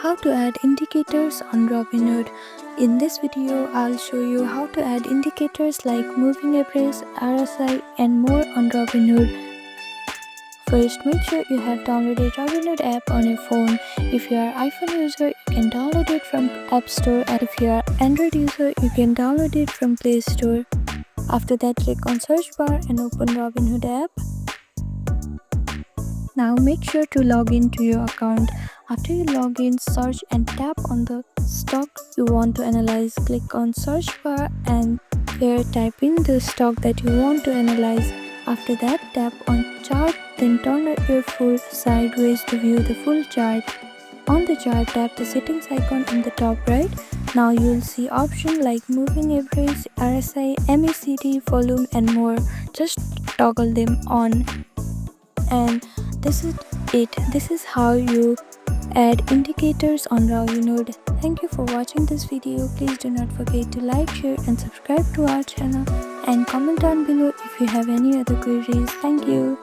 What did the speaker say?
How to add indicators on Robinhood. In this video, I'll show you how to add indicators like moving average, RSI and more on Robinhood. First, make sure you have downloaded Robinhood app on your phone. If you are iPhone user, you can download it from App Store, and if you are Android user, you can download it from Play Store. After that, click on search bar and open Robinhood app. Now make sure to log into your account. After you log in, search and tap on the stock you want to analyze. Click on search bar and here type in the stock that you want to analyze. After that, tap on chart, then turn your phone sideways to view the full chart. On the chart, tap the settings icon in the top right. Now you will see options like moving average, RSI, MACD, volume and more. Just toggle them on. And this is it. This is how you add indicators on Robinhood. Thank you for watching this video. Please do not forget to like, share and subscribe to our channel, and comment down below if you have any other queries. Thank you.